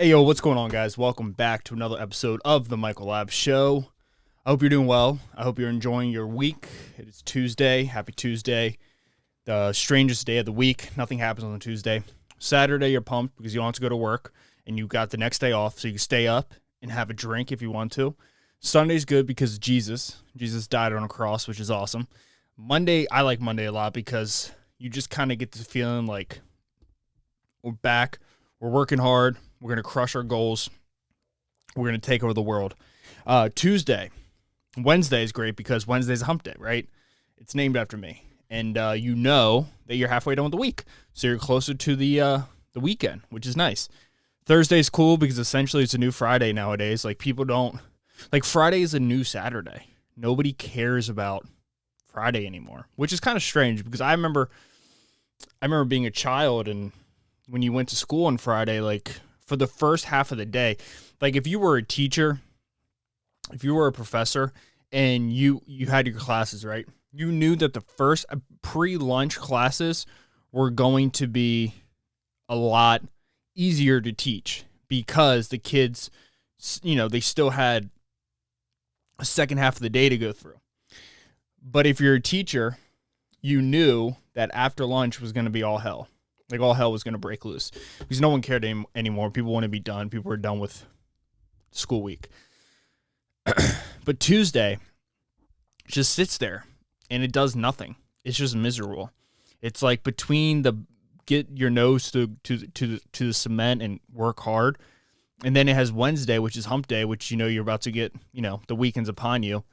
Hey, yo, what's going on, guys? Welcome back to another episode of the Michael Lab Show. I hope you're doing well. I hope you're enjoying your week. It is Tuesday. Happy Tuesday. The strangest day of the week. Nothing happens on a Tuesday. Saturday, you're pumped because you don't have to go to work, and you got the next day off, so you can stay up and have a drink if you want to. Sunday's good because Jesus died on a cross, which is awesome. Monday, I like Monday a lot because you just kind of get the feeling like we're back, we're working hard, we're going to crush our goals, we're going to take over the world. Wednesday is great because Wednesday's a hump day, right? It's named after me. And you know that you're halfway done with the week, so you're closer to the weekend, which is nice. Thursday's cool because essentially it's a new Friday nowadays. Like, people don't... Like, Friday is a new Saturday. Nobody cares about Friday anymore, which is kind of strange because I remember being a child, and when you went to school on Friday, like, for the first half of the day, like, if you were a teacher, if you were a professor, and you had your classes, right? You knew that the first pre-lunch classes were going to be a lot easier to teach because the kids, you know, they still had a second half of the day to go through. But if you're a teacher, you knew that after lunch was going to be all hell. Like, all hell was going to break loose because no one cared anymore. People want to be done. People were done with school week. But Tuesday just sits there and it does nothing. It's just miserable. It's like between the get your nose to the cement and work hard, and then it has Wednesday, which is hump day, which, you know, you're about to get, you know, the weekend's upon you.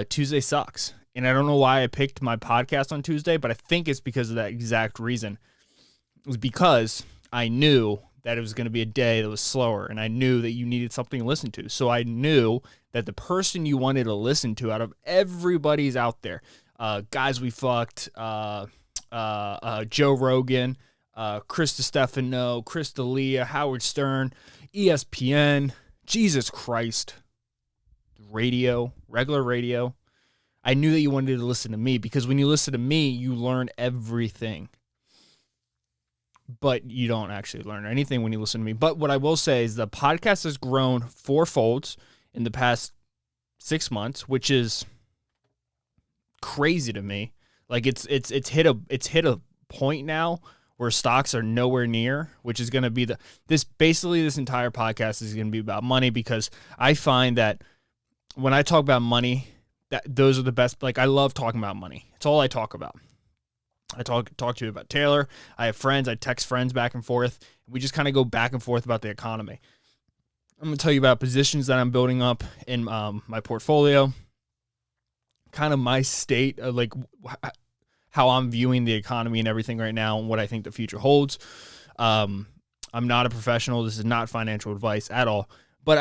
Tuesday sucks. And I don't know why I picked my podcast on Tuesday, but I think it's because of that exact reason. It was because I knew that it was going to be a day that was slower, and I knew that you needed something to listen to. So I knew that the person you wanted to listen to out of everybody's out there, Guys We Fucked, Joe Rogan, Chris Stefano, Chris D'Elia, Howard Stern, ESPN, Jesus Christ, radio, regular radio. I knew that you wanted to listen to me because when you listen to me, you learn everything. But you don't actually learn anything when you listen to me. But what I will say is the podcast has grown fourfold in the past 6 months, which is crazy to me. Like, it's hit a point now where stocks are nowhere near, which is going to be this entire podcast is going to be about money, because I find that when I talk about money, that those are the best. Like, I love talking about money. It's all I talk about. I talk to you about Taylor. I have friends. I text friends back and forth. We just kind of go back and forth about the economy. I'm going to tell you about positions that I'm building up in my portfolio, kind of my state of, like, how I'm viewing the economy and everything right now, and what I think the future holds. I'm not a professional. This is not financial advice at all. But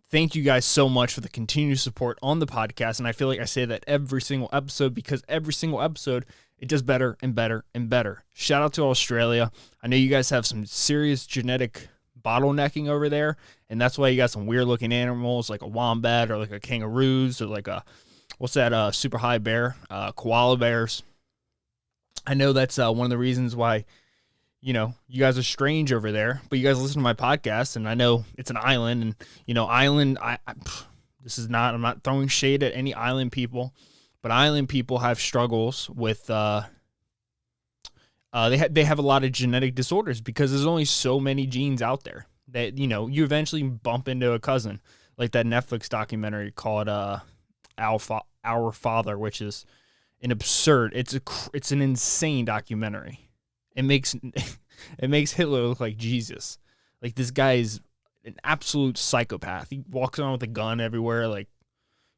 thank you guys so much for the continued support on the podcast. And I feel like I say that every single episode, because every single episode, it does better and better and better. Shout out to Australia. I know you guys have some serious genetic bottlenecking over there, and that's why you got some weird-looking animals like a wombat or like a kangaroos or like a, super high bear, koala bears. I know that's one of the reasons why, you guys are strange over there, but you guys listen to my podcast, and I know it's an island, and, I'm not throwing shade at any island people, but island people have struggles with, they have a lot of genetic disorders because there's only so many genes out there that, you eventually bump into a cousin, like that Netflix documentary called Our Father, which is an absurd, it's an insane documentary. It makes Hitler look like Jesus. Like, this guy is an absolute psychopath. He walks around with a gun everywhere. Like,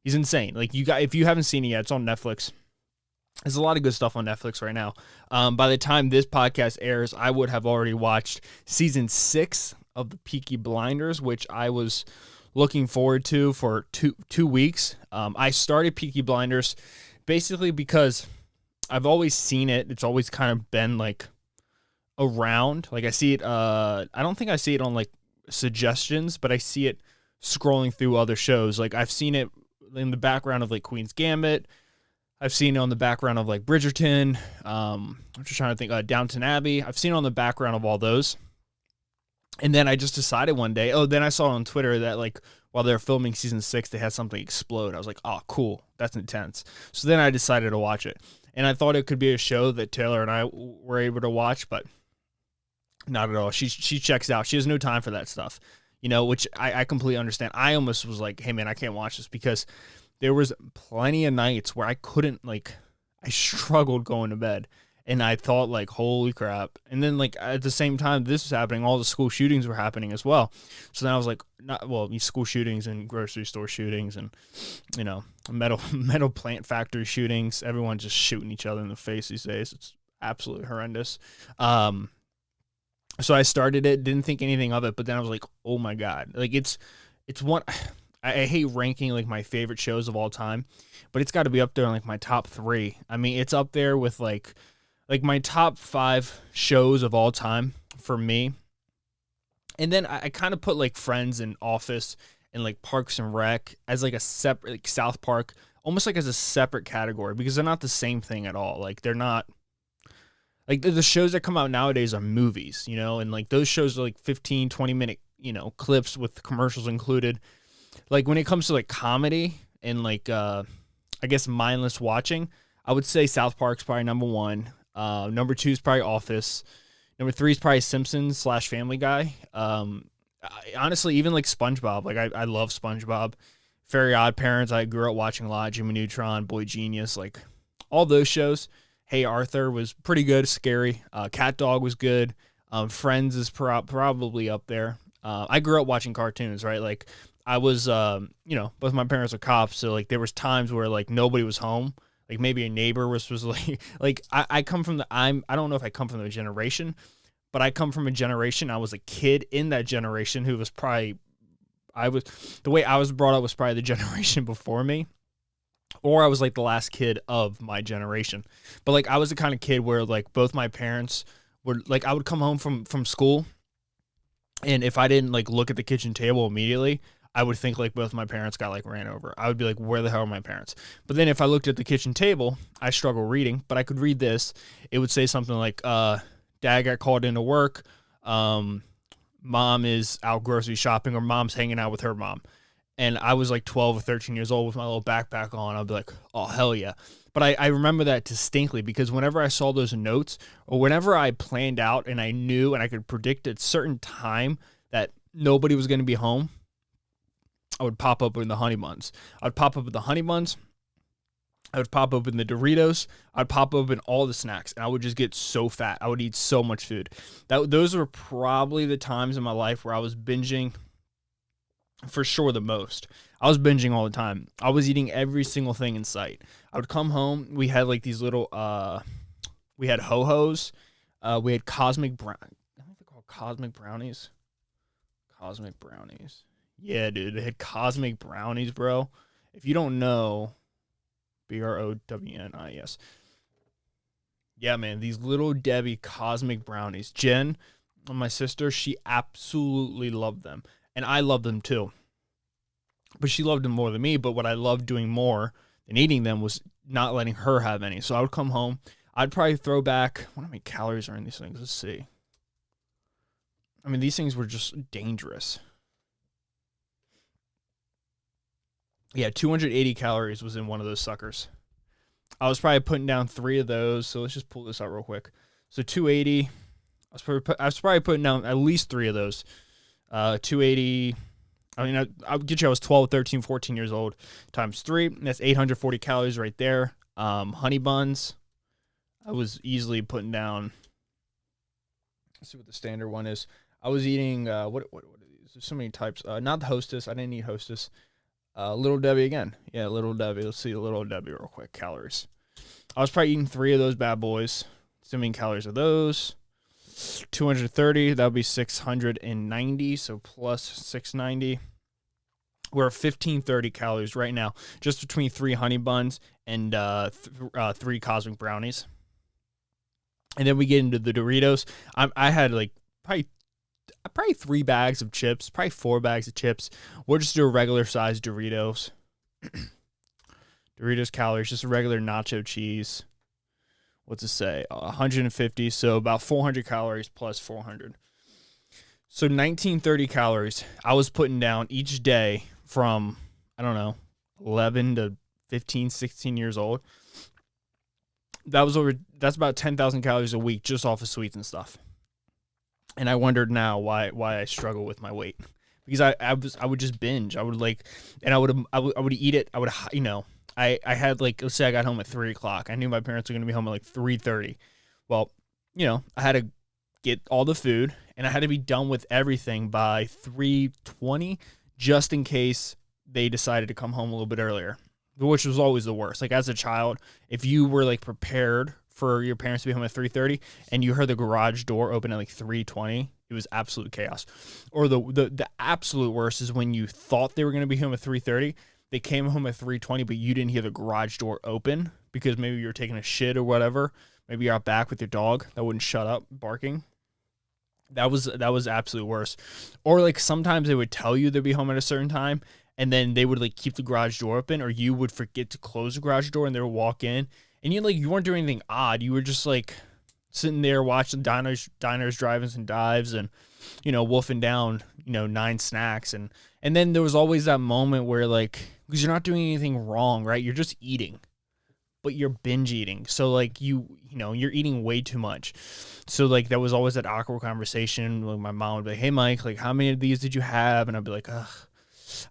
he's insane. Like, if you haven't seen it yet, it's on Netflix. There's a lot of good stuff on Netflix right now. By the time this podcast airs, I would have already watched season 6 of the Peaky Blinders, which I was looking forward to for two weeks. I started Peaky Blinders basically because I've always seen it. It's always kind of been like around. Like, I see it. I don't think I see it on like suggestions, but I see it scrolling through other shows. Like, I've seen it in the background of like Queen's Gambit. I've seen it on the background of like Bridgerton. I'm just trying to think. Downton Abbey. I've seen it on the background of all those. And then I just decided one day, then I saw on Twitter that like while they're filming season 6, they had something explode. I was like, oh, cool. That's intense. So then I decided to watch it. And I thought it could be a show that Taylor and I were able to watch, but not at all. She checks out. She has no time for that stuff, which I completely understand. I almost was like, hey, man, I can't watch this because there was plenty of nights where I couldn't, like, I struggled going to bed. And I thought, like, holy crap. And then, like, at the same time this was happening, all the school shootings were happening as well. So then I was like, school shootings and grocery store shootings and, metal plant factory shootings. Everyone just shooting each other in the face these days. It's absolutely horrendous. So I started it, didn't think anything of it, but then I was like, oh my God. Like, it's one, I hate ranking, like, my favorite shows of all time, but it's got to be up there in, like, my top 3. I mean, it's up there with, like my top 5 shows of all time for me. And then I kind of put like Friends and Office and like Parks and Rec as like a separate, like South Park, almost like as a separate category because they're not the same thing at all. Like they're not like the shows that come out nowadays are movies, and like those shows are like 15, 20-minute, clips with commercials included. Like when it comes to like comedy and like, I guess mindless watching, I would say South Park's probably number 1. Number 2 is probably Office. Number 3 is probably Simpsons / Family Guy. Honestly, even like SpongeBob. Like I love SpongeBob. Very Odd Parents. I grew up watching a lot. Jimmy Neutron, Boy Genius, like all those shows. Hey Arthur was pretty good. Scary. Cat Dog was good. Friends is probably up there. I grew up watching cartoons, right? Like I was, both my parents are cops, so like there was times where like nobody was home. Like maybe a neighbor was like I come from I don't know if I come from the generation, but I come from a generation. I was a kid in that generation who was probably the way I was brought up was probably the generation before me, or I was like the last kid of my generation. But like I was the kind of kid where like both my parents were like I would come home from school, and if I didn't like look at the kitchen table immediately, I would think like both my parents got like ran over. I would be like, where the hell are my parents? But then if I looked at the kitchen table, I struggle reading, but I could read this. It would say something like, Dad got called into work. Mom is out grocery shopping, or Mom's hanging out with her mom. And I was like 12 or 13 years old with my little backpack on. I'd be like, oh, hell yeah. But I remember that distinctly because whenever I saw those notes or whenever I planned out and I knew and I could predict at a certain time that nobody was going to be home, I would pop open the honey buns. I would pop open the honey buns. I would pop open the Doritos. I'd pop open all the snacks, and I would just get so fat. I would eat so much food. Those were probably the times in my life where I was binging for sure the most. I was binging all the time. I was eating every single thing in sight. I would come home. We had like these little, we had Ho-Hos. We had Cosmic Brown. I think they're called Cosmic Brownies. Cosmic Brownies. Yeah, dude, they had Cosmic Brownies, bro. If you don't know, Brownies. Yeah, man, these little Debbie Cosmic Brownies. Jen, my sister, she absolutely loved them. And I loved them too. But she loved them more than me. But what I loved doing more than eating them was not letting her have any. So I would come home. I'd probably throw back, I wonder how many calories are in these things. Let's see. I mean, these things were just dangerous. Yeah, 280 calories was in one of those suckers. I was probably putting down 3 of those, so let's just pull this out real quick. So 280, I was probably putting down at least 3 of those. 280, I mean, I'll get you, I was 12, 13, 14 years old, times 3. That's 840 calories right there. Honey buns, I was easily putting down, let's see what the standard one is. I was eating, what are these? There's so many types. Not the Hostess, I didn't eat Hostess. Little Debbie again. Yeah, Little Debbie. Let's see Little Debbie real quick. Calories. I was probably eating 3 of those bad boys. Assuming calories of those. 230. That would be 690. So plus 690. We're at 1530 calories right now. Just between 3 honey buns and 3 Cosmic Brownies. And then we get into the Doritos. I had like probably 3 bags of chips, probably 4 bags of chips. We'll just do a regular size Doritos. Doritos calories, just a regular nacho cheese. What's it say? 150, so about 400 calories plus 400. So 1930 calories I was putting down each day from, I don't know, 11 to 15, 16 years old. That's about 10,000 calories a week just off of sweets and stuff. And I wondered now why I struggle with my weight, because I would just binge. I would like, and I would eat it. I would, I had like, let's say I got home at 3 o'clock. I knew my parents were going to be home at like 3:30. Well, I had to get all the food and I had to be done with everything by 3:20, just in case they decided to come home a little bit earlier, which was always the worst. Like as a child, if you were like prepared for your parents to be home at 3:30 and you heard the garage door open at like 3:20, it was absolute chaos. Or the absolute worst is when you thought they were going to be home at 3:30, they came home at 3:20, but you didn't hear the garage door open because maybe you were taking a shit or whatever. Maybe you're out back with your dog that wouldn't shut up barking. That was absolute worst. Or like sometimes they would tell you they'd be home at a certain time, and then they would like keep the garage door open, or you would forget to close the garage door and they would walk in, and you weren't doing anything odd. You were just like sitting there watching diners, drive-ins and dives, and wolfing down 9 snacks, and then there was always that moment where like, because you're not doing anything wrong, right? You're just eating, but you're binge eating. So like you're eating way too much. So like that was always that awkward conversation. Like my mom would be like, "Hey Mike, like how many of these did you have?" And I'd be like, "Ugh."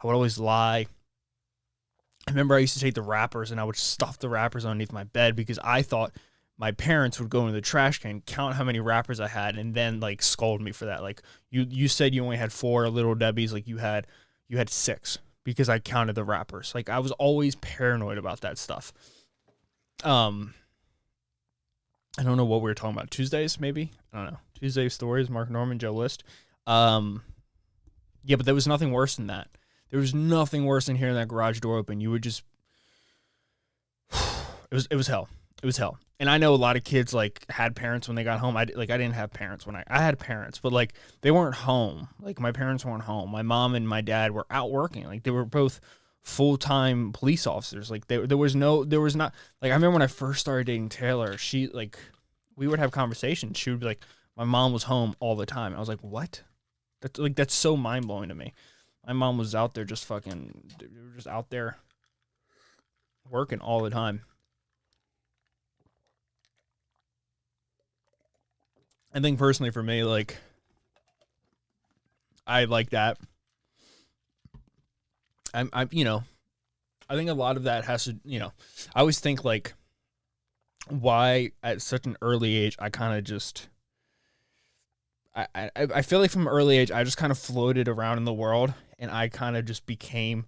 I would always lie. I remember I used to take the wrappers and I would stuff the wrappers underneath my bed because I thought my parents would go into the trash can, count how many wrappers I had, and then like scold me for that. Like you said you only had 4 Little Debbies, like you had 6 because I counted the wrappers. Like I was always paranoid about that stuff. I don't know what we were talking about. Tuesdays, maybe? I don't know. Tuesday stories, Mark Norman, Joe List. Yeah, but there was nothing worse than that. There was nothing worse than hearing that garage door open. You would just, it was hell. It was hell. And I know a lot of kids like had parents when they got home. I didn't have parents when I had parents, but like they weren't home. Like my parents weren't home. My mom and my dad were out working. Like they were both full-time police officers. Like there was not, like I remember when I first started dating Taylor, we would have conversations. She would be like, my mom was home all the time. I was like, what? That's so mind blowing to me. My mom was out there just out there working all the time. I think personally for me, like, I like that. I think a lot of that has to, I always think like why at such an early age, I kind of just, I feel like from an early age, I just kind of floated around in the world and I kind of just became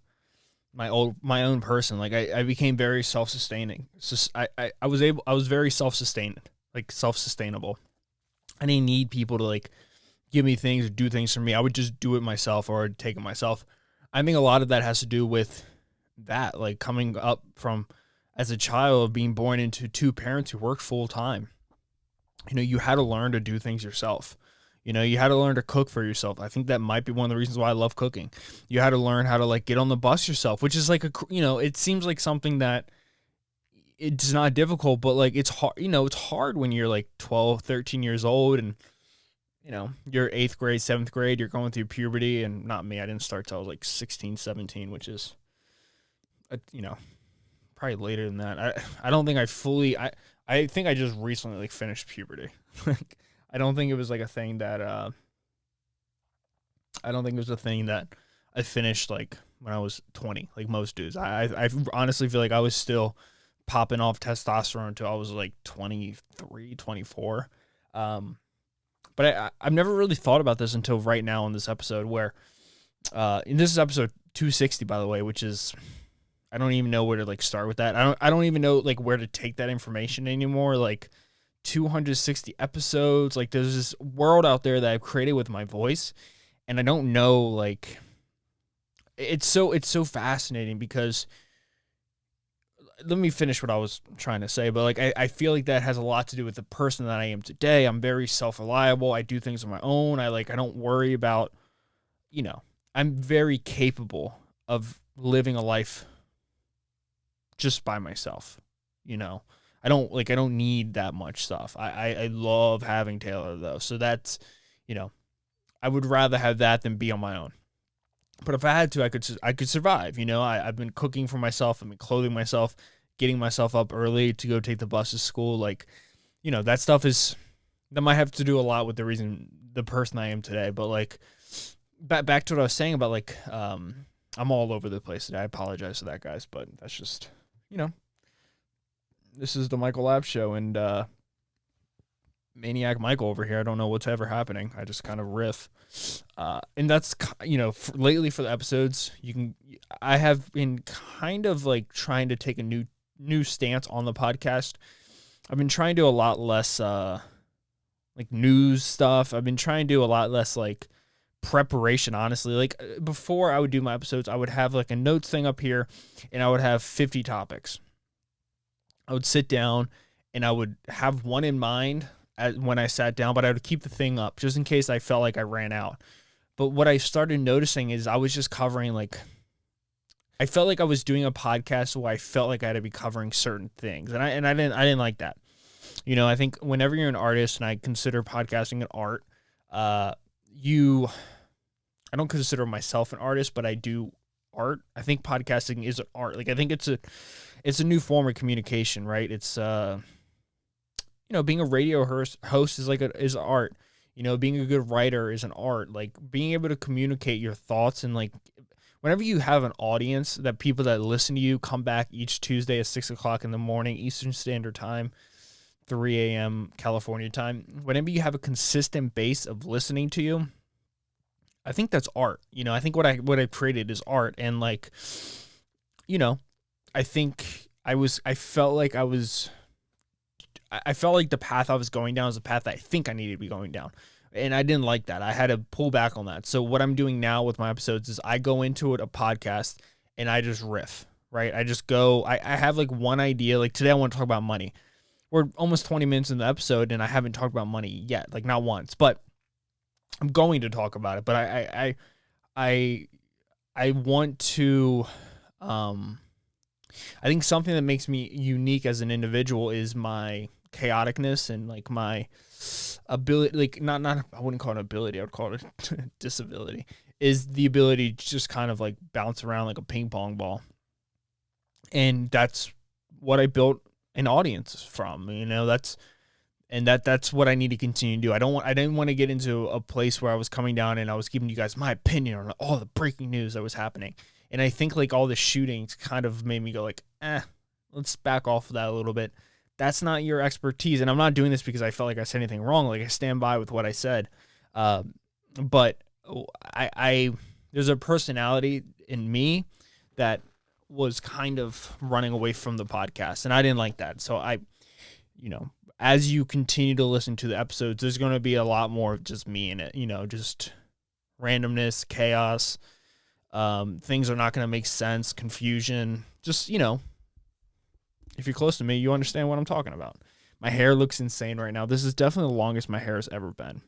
my own person. Like I became very self-sustaining. So I was very self-sustained, like self-sustainable. I didn't need people to like give me things or do things for me. I would just do it myself or I'd take it myself. I think a lot of that has to do with that, like coming up from as a child, being born into 2 parents who worked full time. You had to learn to do things yourself. You had to learn to cook for yourself. I think that might be one of the reasons why I love cooking. You had to learn how to like get on the bus yourself, which is like it seems like something that it's not difficult, but like it's hard, it's hard when you're like 12, 13 years old and you're 8th grade, 7th grade, you're going through puberty. And not me, I didn't start till I was like 16, 17, which is, probably later than that. I don't think I think I just recently like finished puberty. I don't think it was like a thing that, I don't think it was a thing that I finished like when I was 20, like most dudes. I honestly feel like I was still popping off testosterone until I was like 23, 24. But I've never really thought about this until right now in this episode where, and this is episode 260, by the way, which is, I don't even know where to like start with that. I don't even know like where to take that information anymore. Like 260 episodes, like there's this world out there that I've created with my voice. And I don't know, like, it's so fascinating because, let me finish what I was trying to say, but like, I feel like that has a lot to do with the person that I am today. I'm very self-reliable. I do things on my own. I don't worry about, I'm very capable of living a life just by myself. I don't need that much stuff. I love having Taylor though. So that's, I would rather have that than be on my own. But if I had to, I could survive. You know, I've been cooking for myself. I've been clothing myself, getting myself up early to go take the bus to school. Like, you know, that stuff that might have to do a lot with the person I am today. But like, back to what I was saying about like, I'm all over the place today. I apologize for that, guys, but that's just, you know, this is the Michael Lab Show, and Maniac Michael over here. I don't know what's ever happening. I just kind of riff. And that's, you know, lately for the episodes, I have been kind of like trying to take a new stance on the podcast. I've been trying to do a lot less, like news stuff. I've been trying to do a lot less like preparation, honestly. Like before I would do my episodes, I would have like a notes thing up here and I would have 50 topics. I would sit down and I would have one in mind when I sat down, but I would keep the thing up just in case I felt like I ran out. But what I started noticing is I was just covering like, I felt like I was doing a podcast where I felt like I had to be covering certain things. And I didn't like that. You know, I think whenever you're an artist, and I consider podcasting an art, I don't consider myself an artist, but I do art. I think podcasting is an art. Like I think it's a new form of communication, right? It's you know, being a radio host is art. You know, being a good writer is an art. Like being able to communicate your thoughts, and like whenever you have an audience, that people that listen to you come back each Tuesday at 6:00 in the morning, Eastern Standard Time, 3 a.m. California time. Whenever you have a consistent base of listening to you, I think that's art. You know, I think what I created is art. And like, you know, I think I felt like the path I was going down was the path that I think I needed to be going down. And I didn't like that. I had to pull back on that. So what I'm doing now with my episodes is I go into it, a podcast, and I just riff, right? I just go, I have like one idea. Like today I want to talk about money. We're almost 20 minutes in the episode and I haven't talked about money yet, like not once, but I'm going to talk about it. But I want to, I think something that makes me unique as an individual is my chaoticness and like my ability, like not I wouldn't call it an ability, I would call it a disability, is the ability to just kind of like bounce around like a ping pong ball. And that's what I built an audience from, you know. That's what I need to continue to do. I didn't want to get into a place where I was coming down and I was giving you guys my opinion on all the breaking news that was happening. And I think like all the shootings kind of made me go like, let's back off of that a little bit. That's not your expertise. And I'm not doing this because I felt like I said anything wrong. Like I stand by with what I said. But I there's a personality in me that was kind of running away from the podcast, and I didn't like that. So you know, as you continue to listen to the episodes, there's going to be a lot more of just me in it, you know, just randomness, chaos. Things are not going to make sense, confusion. Just, you know, if you're close to me, you understand what I'm talking about. My hair looks insane right now. This is definitely the longest my hair has ever been.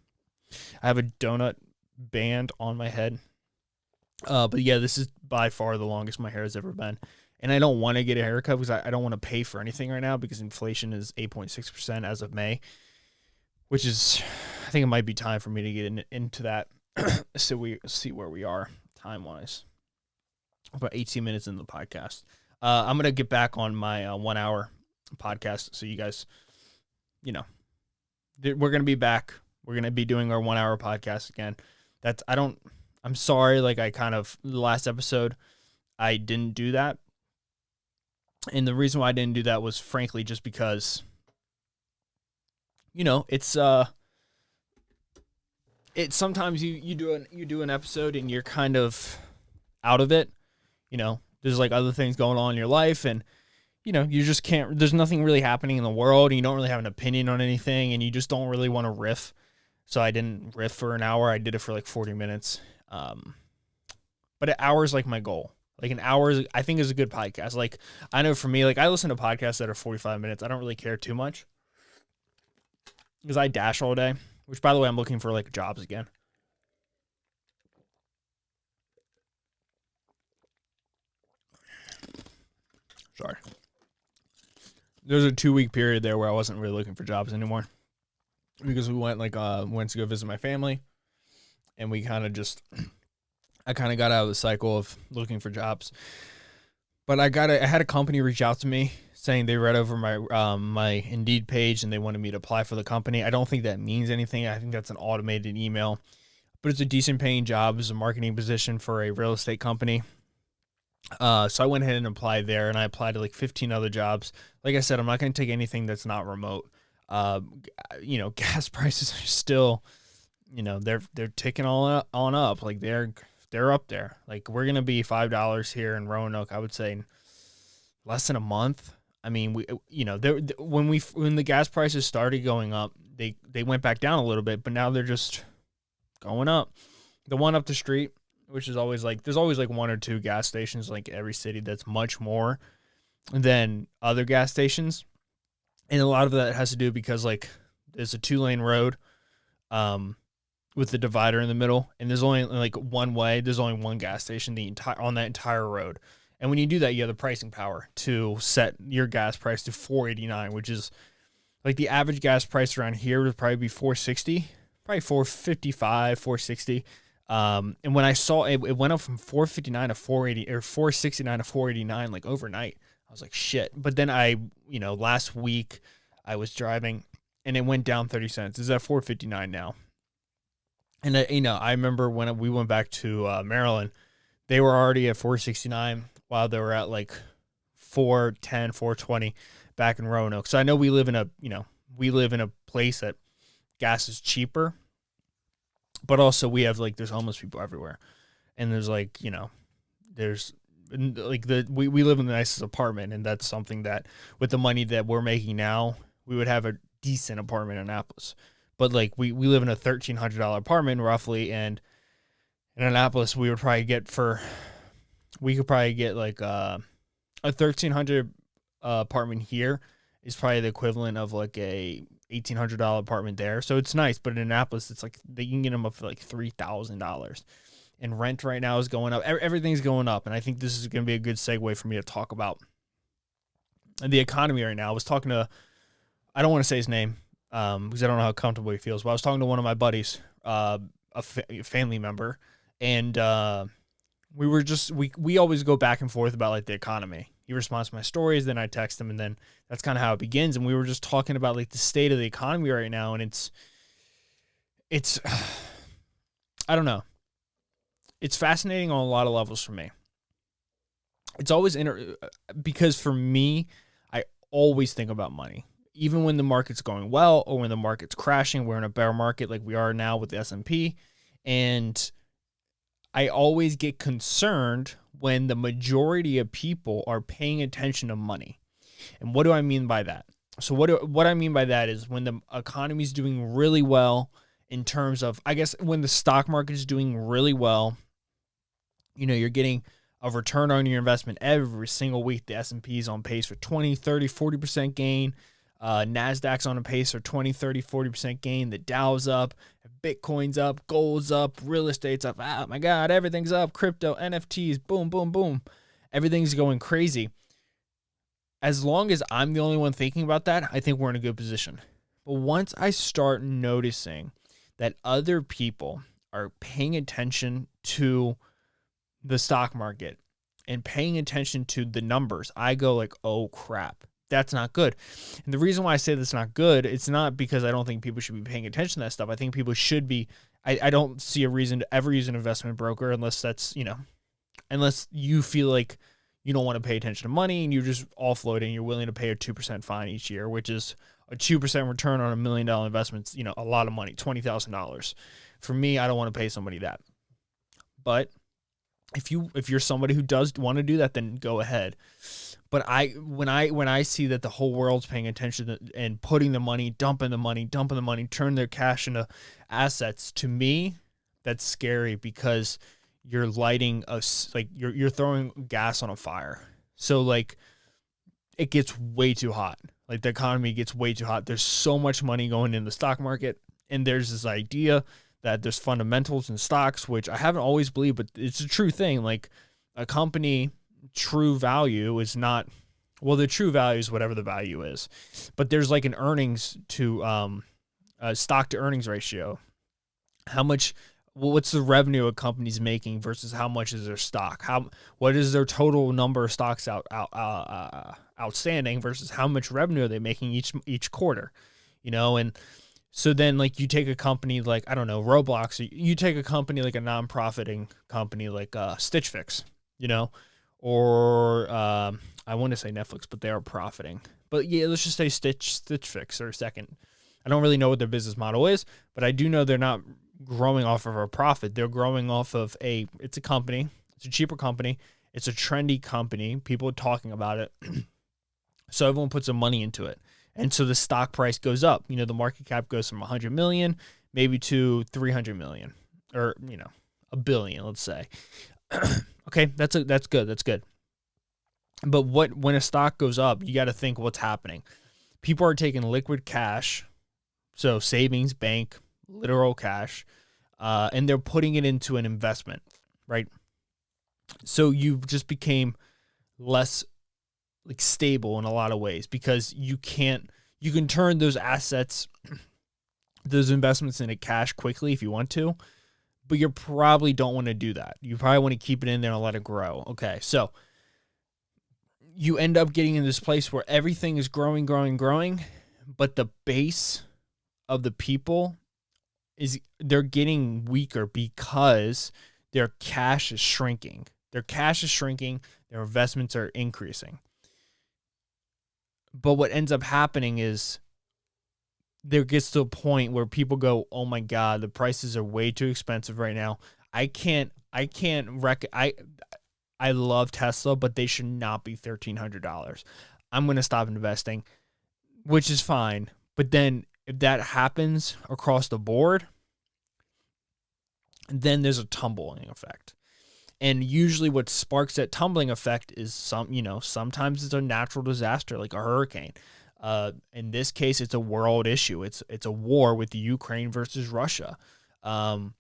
I have a donut band on my head. But yeah, this is by far the longest my hair has ever been. And I don't want to get a haircut because I don't want to pay for anything right now because inflation is 8.6% as of May, which is, I think it might be time for me to get into that. So we see where we are time-wise. About 18 minutes into the podcast. I'm going to get back on my 1 hour podcast. So you guys, you know, we're going to be back. We're going to be doing our 1 hour podcast again. I'm sorry, like the last episode, I didn't do that. And the reason why I didn't do that was frankly just because, you know, it's sometimes you do an episode and you're kind of out of it. You know, there's like other things going on in your life, and you know, you just can't, there's nothing really happening in the world, and you don't really have an opinion on anything, and you just don't really want to riff. So I didn't riff for an hour. I did it for like 40 minutes. But an hour is like my goal. Like an hour I think is a good podcast. Like I know for me, like I listen to podcasts that are 45 minutes. I don't really care too much because I dash all day, which by the way, I'm looking for like jobs again. Sorry. There's a 2-week period there where I wasn't really looking for jobs anymore because we went to go visit my family. and we kind of just, I kind of got out of the cycle of looking for jobs. But I had a company reach out to me saying they read over my Indeed page and they wanted me to apply for the company. I don't think that means anything. I think that's an automated email, but it's a decent paying job. It's a marketing position for a real estate company. So I went ahead and applied there, and I applied to like 15 other jobs. Like I said, I'm not going to take anything that's not remote. Gas prices are still, they're ticking on up. Like they're up there. Like we're going to be $5 here in Roanoke, I would say, in less than a month. I mean, when the gas prices started going up, they went back down a little bit, but now they're just going up. The one up the street, which is always like, there's always like one or two gas stations like every city that's much more than other gas stations. And a lot of that has to do because like there's a 2-lane road with the divider in the middle, and there's only like one way. There's only one gas station on that entire road. And when you do that, you have the pricing power to set your gas price to $4.89, which is like the average gas price around here would probably be $4.60, probably $4.55, $4.60. And when I saw it went up from $4.59 to $4.80 or $4.69 to $4.89 like overnight. I was like, shit. But then last week I was driving and it went down 30 cents. It's at $4.59 now. And I remember when we went back to Maryland, they were already at $4.69 while they were at like $4.10, $4.20 back in Roanoke. So I know we live in a place that gas is cheaper, but also we have like, there's homeless people everywhere. And there's like, there's like we live in the nicest apartment, and that's something that with the money that we're making now, we would have a decent apartment in Annapolis. But like we live in a $1,300 apartment roughly, and in Annapolis we could probably get like a $1,300 apartment here is probably the equivalent of like a $1,800 apartment there. So it's nice, but in Annapolis it's like you can get them up for like $3,000. And rent right now is going up. Everything's going up. And I think this is going to be a good segue for me to talk about the economy right now. I was talking to, I don't want to say his name because I don't know how comfortable he feels, but I was talking to one of my buddies, a family member. And we always go back and forth about like the economy. He responds to my stories, then I text him, and then that's kind of how it begins. And we were just talking about like the state of the economy right now. And it's I don't know. It's fascinating on a lot of levels for me. It's always because for me, I always think about money. Even when the market's going well or when the market's crashing, we're in a bear market like we are now with the S&P. And I always get concerned when the majority of people are paying attention to money. And what do I mean by that? So what I mean by that is when the economy is doing really well in terms of, I guess, when the stock market is doing really well, you're getting a return on your investment every single week. The S&P is on pace for 20, 30, 40% gain. NASDAQ's on a pace for 20, 30, 40% gain. The Dow's up. Bitcoin's up. Gold's up. Real estate's up. Oh, my God. Everything's up. Crypto, NFTs, boom, boom, boom. Everything's going crazy. As long as I'm the only one thinking about that, I think we're in a good position. But once I start noticing that other people are paying attention to the stock market and paying attention to the numbers, I go like, oh crap, that's not good. And the reason why I say that's not good, it's not because I don't think people should be paying attention to that stuff. I think people should be. I don't see a reason to ever use an investment broker unless that's, unless you feel like you don't want to pay attention to money and you're just offloading, you're willing to pay a 2% fine each year, which is a 2% return on $1 million investment, a lot of money, $20,000. For me, I don't want to pay somebody that. But if you're somebody who does want to do that, then go ahead. But when I see that the whole world's paying attention and putting the money, dumping the money, turn their cash into assets, to me, that's scary because you're lighting you're throwing gas on a fire. So like it gets way too hot. Like the economy gets way too hot. There's so much money going in the stock market, and there's this idea that there's fundamentals in stocks, which I haven't always believed, but it's a true thing. Like a company true value is not, well, the true value is whatever the value is, but there's like an earnings to stock to earnings ratio. How much what's the revenue a company's making versus how much is their stock? What is their total number of stocks outstanding versus how much revenue are they making each quarter? And so then like you take a company like, I don't know, Roblox, or you take a company like a non-profiting company like Stitch Fix, or I want to say Netflix, but they are profiting. But yeah, let's just say Stitch Fix for a second. I don't really know what their business model is, but I do know they're not growing off of a profit. They're growing off of it's a company. It's a cheaper company. It's a trendy company. People are talking about it. So everyone puts some money into it. And so the stock price goes up. The market cap goes from 100 million maybe to 300 million, or, a billion, let's say. Okay, that's good. That's good. But when a stock goes up, you got to think what's happening. People are taking liquid cash, so savings, bank, literal cash, and they're putting it into an investment, right? So you've just became less like stable in a lot of ways, because you can turn those assets, those investments into cash quickly if you want to, but you probably don't want to do that. You probably want to keep it in there and let it grow. Okay, so you end up getting in this place where everything is growing, but the base of the people they're getting weaker because their cash is shrinking. Their investments are increasing. But what ends up happening is there gets to a point where people go, "Oh my God, the prices are way too expensive right now. I love Tesla, but they should not be $1,300. I'm going to stop investing," which is fine. But then if that happens across the board, then there's a tumbling effect. And usually what sparks that tumbling effect is sometimes it's a natural disaster like a hurricane. In this case, it's a world issue. It's a war with Ukraine versus Russia. And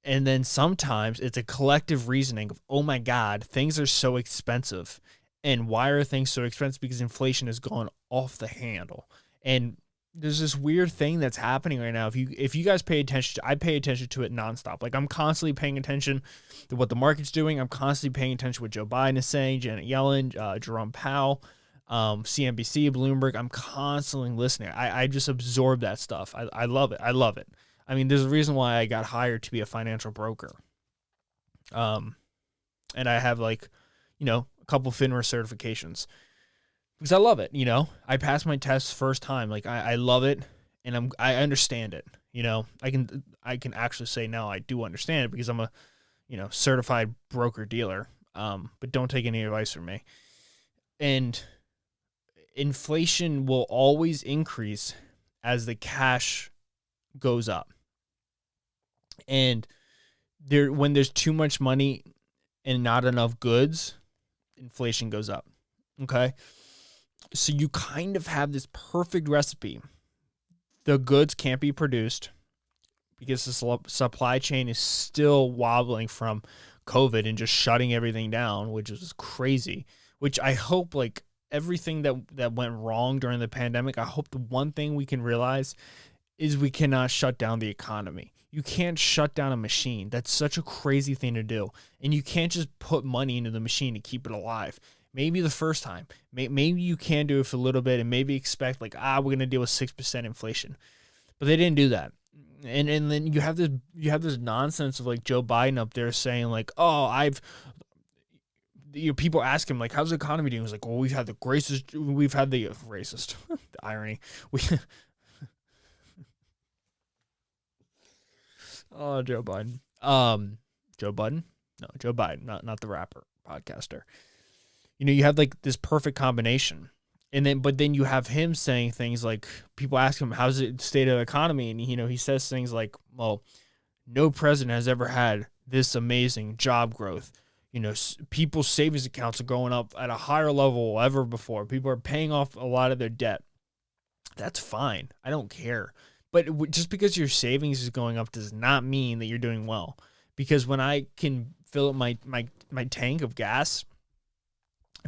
then sometimes it's a collective reasoning of, oh my God, things are so expensive. And why are things so expensive? Because inflation has gone off the handle. And there's this weird thing that's happening right now. If you guys pay attention, I pay attention to it nonstop. Like I'm constantly paying attention to what the market's doing. I'm constantly paying attention to what Joe Biden is saying, Janet Yellen, Jerome Powell, CNBC, Bloomberg. I'm constantly listening. I just absorb that stuff. I love it. I mean, there's a reason why I got hired to be a financial broker. And I have a couple FINRA certifications. Because I love it, I passed my tests first time. Like I love it, and I understand it. I can actually say now I do understand it because I'm a, certified broker dealer. But don't take any advice from me. And inflation will always increase as the cash goes up. And when there's too much money and not enough goods, inflation goes up. Okay. So you kind of have this perfect recipe. The goods can't be produced because the supply chain is still wobbling from COVID and just shutting everything down, which is crazy. Which I hope, like everything that went wrong during the pandemic, I hope the one thing we can realize is we cannot shut down the economy. You can't shut down a machine. That's such a crazy thing to do. And you can't just put money into the machine to keep it alive. Maybe the first time, maybe you can do it for a little bit and maybe expect we're going to deal with 6% inflation, but they didn't do that. And then you have this nonsense of like Joe Biden up there saying like, oh, people ask him like, how's the economy doing? He's like, well, we've had the racist, the irony. Oh, Joe Biden. Joe Budden? No, Joe Biden, not the rapper, podcaster. You have like this perfect combination. But then you have him saying things like, people ask him, how's the state of the economy? And, he says things like, well, no president has ever had this amazing job growth. People's savings accounts are going up at a higher level ever before. People are paying off a lot of their debt. That's fine. I don't care. But just because your savings is going up does not mean that you're doing well. Because when I can fill up my tank of gas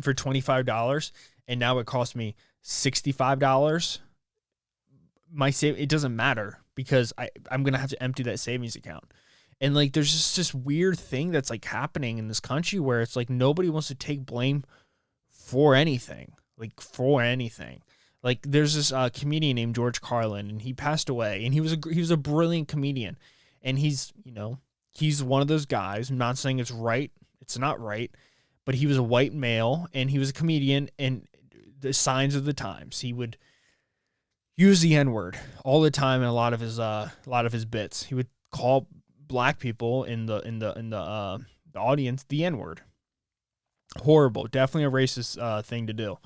for $25 and now it costs me $65 it doesn't matter because I'm going to have to empty that savings account. And like, there's just this weird thing that's like happening in this country where it's like nobody wants to take blame for anything, Like there's this comedian named George Carlin, and he passed away, and he was a brilliant comedian, and he's one of those guys. I'm not saying it's right, it's not right, but he was a white male, and he was a comedian, and the signs of the times, he would use the N-word all the time in a lot of his bits. He would call black people in the audience the N-word. Horrible, definitely a racist thing to do.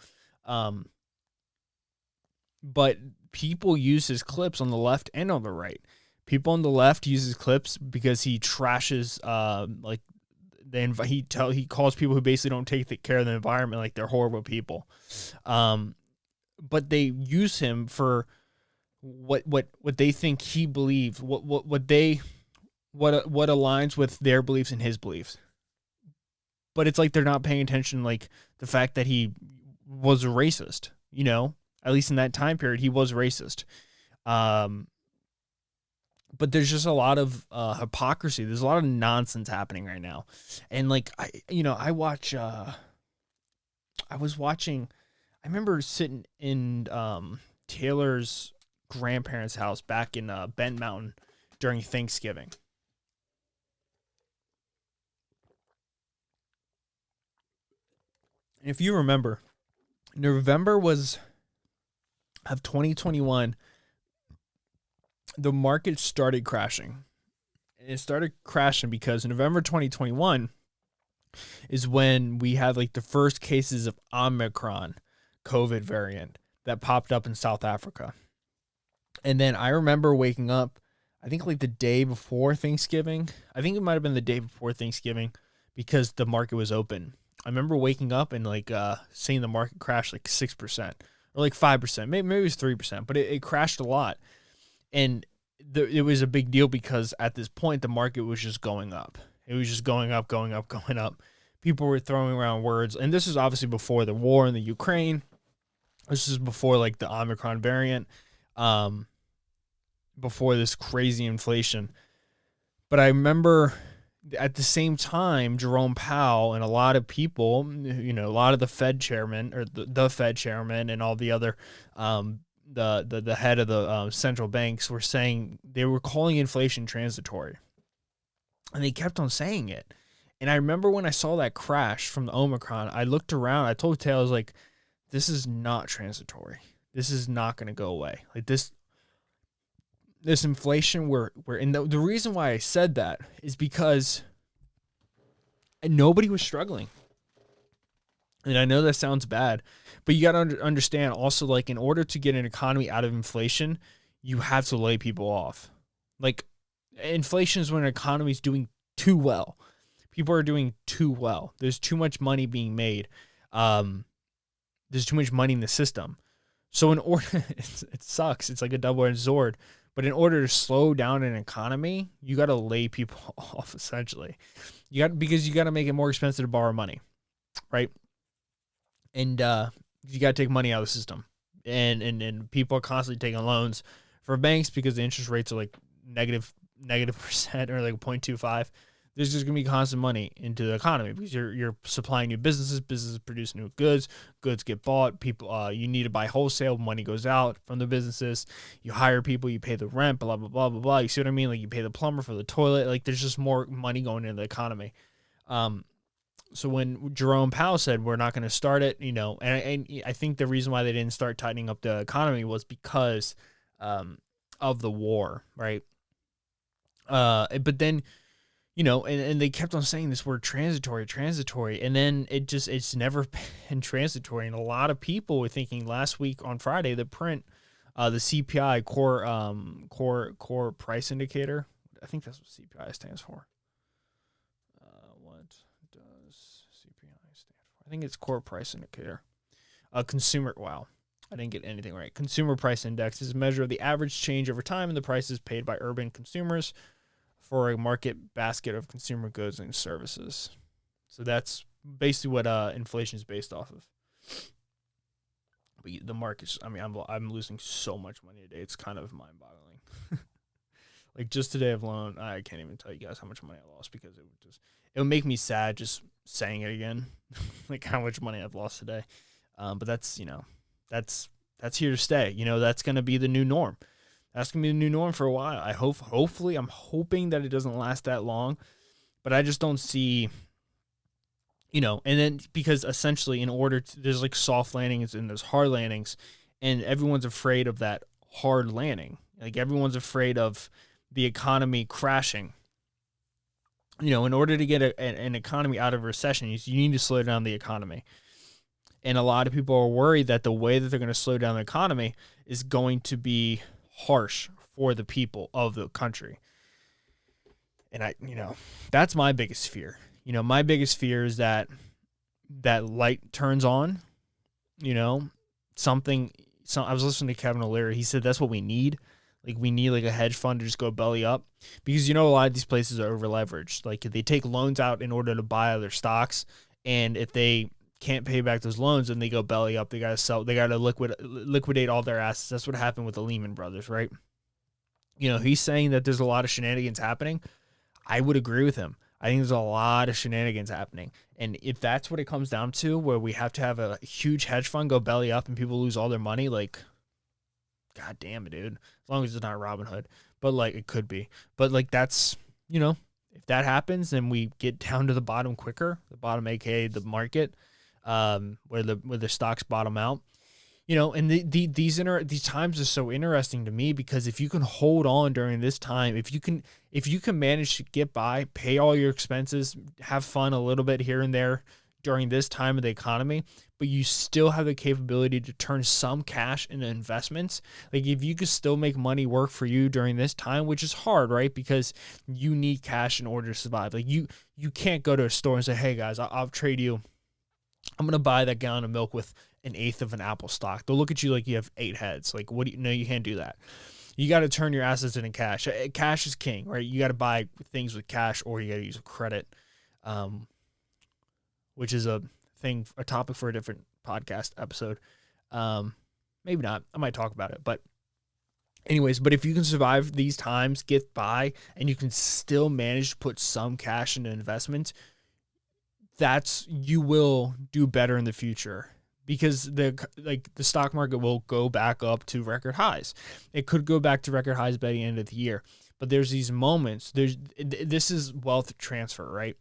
But people use his clips on the left and on the right. People on the left use his clips because he trashes he calls people who basically don't take care of the environment like they're horrible people. But they use him for what they think he believes, what aligns with their beliefs and his beliefs. But it's like they're not paying attention, like the fact that he was a racist, at least in that time period, he was racist. But there's just a lot of hypocrisy. There's a lot of nonsense happening right now. And like, I remember sitting in Taylor's grandparents' house back in Bent Mountain during Thanksgiving. And if you remember, November of 2021, the market started crashing. And it started crashing because in November 2021 is when we had like the first cases of Omicron COVID variant that popped up in South Africa. And then I remember waking up, I think like the day before Thanksgiving. I think it might have been the day before Thanksgiving because the market was open. I remember waking up and like seeing the market crash like 6% or like 5%. Maybe it was 3%, but it crashed a lot. And it was a big deal because at this point, the market was just going up. It was just going up, going up, going up. People were throwing around words. And this is obviously before the war in the Ukraine. This is before like the Omicron variant, before this crazy inflation. But I remember at the same time, Jerome Powell and a lot of people, a lot of the Fed chairman or the Fed chairman and all the other, the head of the central banks were saying they were calling inflation transitory, and they kept on saying it. And I remember when I saw that crash from the Omicron, I looked around. I told Taylor, I was like, "This is not transitory. This is not going to go away. Like this inflation, we're in the reason why I said that is because nobody was struggling." And I know that sounds bad, but you got to understand also, like, in order to get an economy out of inflation, you have to lay people off. Like, inflation is when an economy is doing too well. People are doing too well. There's too much money being made. There's too much money in the system. So in order, it sucks. It's like a double-edged sword. But in order to slow down an economy, you got to lay people off, essentially. Because you got to make it more expensive to borrow money, right? And you got to take money out of the system. And people are constantly taking loans for banks because the interest rates are like negative percent or like 0.25. There's just going to be constant money into the economy because you're supplying new businesses produce new goods get bought, people you need to buy wholesale, money goes out from the businesses, you hire people, you pay the rent, blah blah blah blah blah. You see what I mean? Like you pay the plumber for the toilet, like there's just more money going into the economy. So when Jerome Powell said we're not going to start it, and I think the reason why they didn't start tightening up the economy was because of the war, right? But then and they kept on saying this word transitory, and then it's never been transitory. And a lot of people were thinking last week on Friday, the CPI core price indicator. I think that's what CPI stands for. What does CPI stand for? I think it's core price indicator. Wow. I didn't get anything right. Consumer price index is a measure of the average change over time in the prices paid by urban consumers for a market basket of consumer goods and services. So that's basically what inflation is based off of. But the market's, I mean, I'm losing so much money today. It's kind of mind-boggling. Like just today alone, I can't even tell you guys how much money I lost because it would make me sad just saying it again, like how much money I've lost today. But that's, that's here to stay. That's going to be the new norm. That's going to be the new norm for a while. Hopefully, I'm hoping that it doesn't last that long, but I just don't see, and then because essentially there's like soft landings and there's hard landings, and everyone's afraid of that hard landing. Like everyone's afraid of the economy crashing. In order to get an economy out of a recession, you need to slow down the economy. And a lot of people are worried that the way that they're going to slow down the economy is going to be harsh for the people of the country. And that's my biggest fear. My biggest fear is that light turns on, I was listening to Kevin O'Leary. He said that's what we need. Like we need like a hedge fund to just go belly up because, a lot of these places are over leveraged. Like they take loans out in order to buy other stocks. And if they can't pay back those loans and they go belly up, they got to sell, they got to liquidate all their assets. That's what happened with the Lehman Brothers, right? He's saying that there's a lot of shenanigans happening. I would agree with him. I think there's a lot of shenanigans happening. And if that's what it comes down to, where we have to have a huge hedge fund go belly up and people lose all their money, like, God damn it, dude. As long as it's not Robinhood. But, like, it could be. But, like, that's, if that happens, then we get down to the bottom quicker. The bottom, a.k.a. the market, where the stocks bottom out. And these times are so interesting to me because if you can hold on during this time, if you can manage to get by, pay all your expenses, have fun a little bit here and there during this time of the economy, but you still have the capability to turn some cash into investments. Like if you could still make money work for you during this time, which is hard, right? Because you need cash in order to survive. Like you can't go to a store and say, hey guys, I'll trade you. I'm going to buy that gallon of milk with an eighth of an Apple stock. They'll look at you like you have 8 heads. Like, no, you can't do that. You got to turn your assets into cash. Cash is king, right? You got to buy things with cash or you got to use credit, which is a topic for a different podcast episode. Maybe not. I might talk about it, but anyways, but if you can survive these times, get by, and you can still manage to put some cash into investments, you will do better in the future because the stock market will go back up to record highs. It could go back to record highs by the end of the year, but there's these moments. This is wealth transfer, right?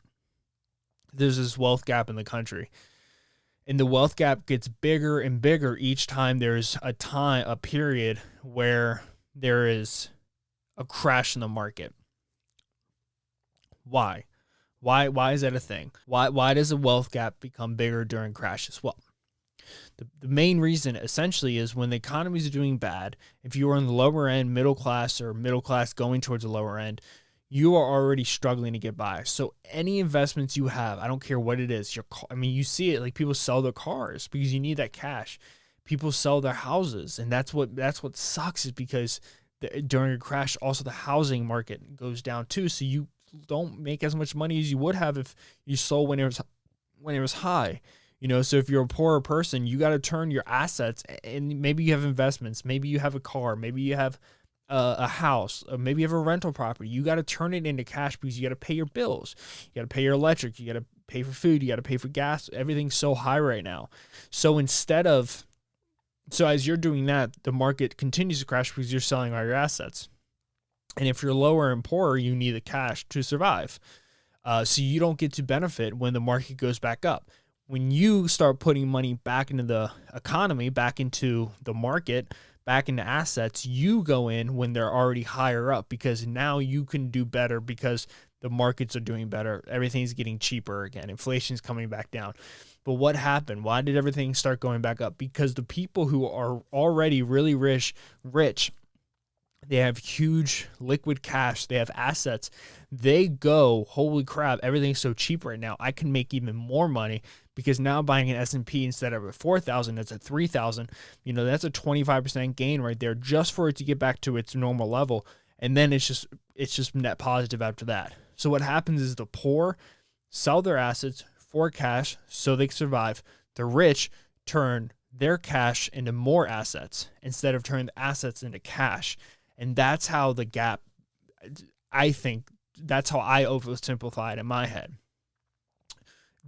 There's this wealth gap in the country, and the wealth gap gets bigger and bigger each time there's a period where there is a crash in the market. Why? Why is that a thing? Why does a wealth gap become bigger during crashes? Well, the main reason essentially is when the economy is doing bad, if you are in the lower end, middle class, or middle class going towards the lower end, you are already struggling to get by. So any investments you have, I don't care what it is, you see it, like people sell their cars because you need that cash. People sell their houses, and that's what sucks is because during a crash, also the housing market goes down too. So you don't make as much money as you would have if you sold when it was high. So if you're a poorer person, you got to turn your assets, and maybe you have investments, maybe you have a car, maybe you have a house, or maybe you have a rental property. You got to turn it into cash because you got to pay your bills. You got to pay your electric. You got to pay for food. You got to pay for gas. Everything's so high right now. So as you're doing that, the market continues to crash because you're selling all your assets. And if you're lower and poorer, you need the cash to survive. So you don't get to benefit when the market goes back up. When you start putting money back into the economy, back into the market, back into assets, you go in when they're already higher up because now you can do better because the markets are doing better. Everything's getting cheaper again. Inflation's coming back down. But what happened? Why did everything start going back up? Because the people who are already really rich, they have huge liquid cash. They have assets. They go, holy crap, everything's so cheap right now. I can make even more money because now buying an S&P instead of at 4,000, that's at 3,000. That's a 25% gain right there just for it to get back to its normal level. And then it's just net positive after that. So what happens is the poor sell their assets for cash so they can survive. The rich turn their cash into more assets instead of turning the assets into cash. And that's how the gap, I think, that's how I oversimplify it in my head.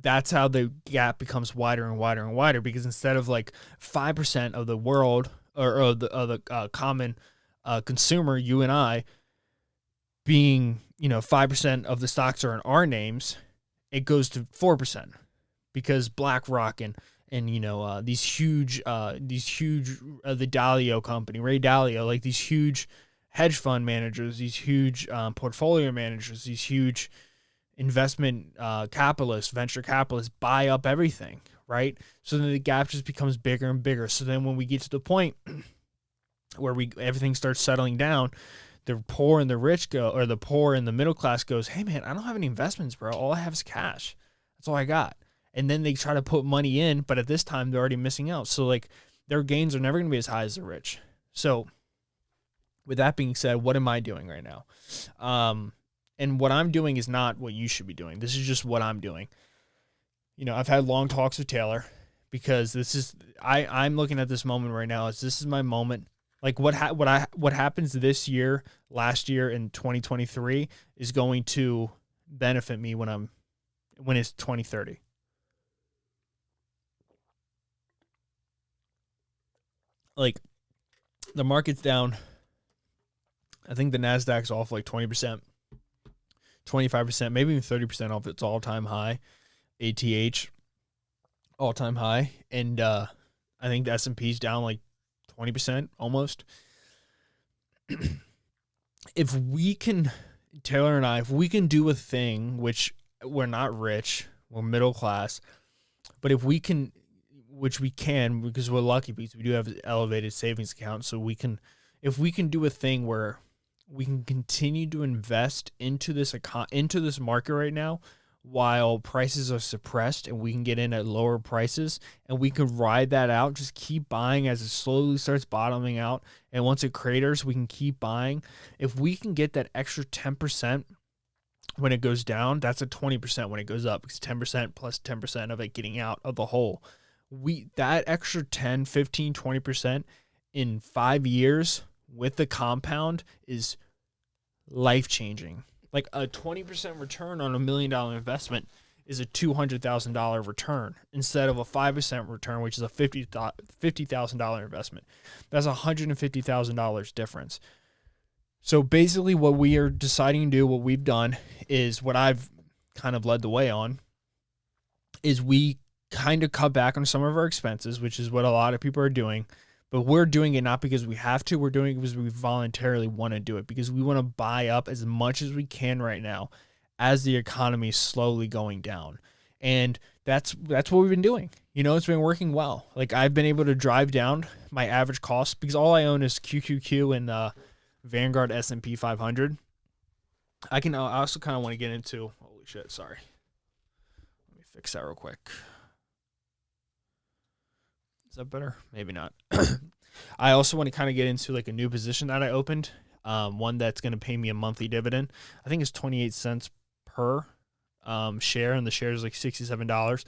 That's how the gap becomes wider and wider and wider, because instead of like 5% of the world or the common consumer, you and I, being, 5% of the stocks are in our names, it goes to 4% because BlackRock and these huge the Dalio company, Ray Dalio, like these huge hedge fund managers, these huge portfolio managers, these huge investment capitalists, venture capitalists buy up everything, right? So then the gap just becomes bigger and bigger. So then when we get to the point where everything starts settling down, the poor and the rich go, or the poor and the middle class goes, hey man, I don't have any investments, bro. All I have is cash. That's all I got. And then they try to put money in, but at this time they're already missing out. So like their gains are never going to be as high as the rich. So with that being said, what am I doing right now? And what I'm doing is not what you should be doing. This is just what I'm doing. I've had long talks with Taylor, because I'm looking at this moment right now as this is my moment. Like what happens this year, last year, in 2023 is going to benefit me when it's 2030. Like the market's down. I think the Nasdaq's off like 20%. 25%, maybe even 30% off its all-time high. ATH, all-time high. And I think the S&P's down like 20% almost. If we can, Taylor and I, if we can do a thing, which we're not rich, we're middle class, but if we can, which we can because we're lucky because we do have an elevated savings account, so if we can do a thing where we can continue to invest into this market right now while prices are suppressed, and we can get in at lower prices, and we can ride that out, just keep buying as it slowly starts bottoming out, and once it craters, we can keep buying. If we can get that extra 10% when it goes down, that's a 20% when it goes up, because 10% plus 10% of it getting out of the hole. That extra 10, 15, 20% in 5 years with the compound is life-changing. Like a 20% return on $1 million investment is a $200,000 return instead of a 5% return, which is a $50,000 investment. That's $150,000 difference. So basically what we are deciding to do, what we've done, is what I've kind of led the way on, is we kind of cut back on some of our expenses, which is what a lot of people are doing. But we're doing it not because we have to. We're doing it because we voluntarily want to do it, because we want to buy up as much as we can right now as the economy is slowly going down. And that's what we've been doing. It's been working well. Like I've been able to drive down my average cost, because all I own is QQQ and Vanguard S&P 500. I also kind of want to get into, holy shit, sorry. Let me fix that real quick. Is that better? Maybe not. I also want to kind of get into like a new position that I opened, one that's going to pay me a monthly dividend. I think it's 28 cents per share, and the share is like $67,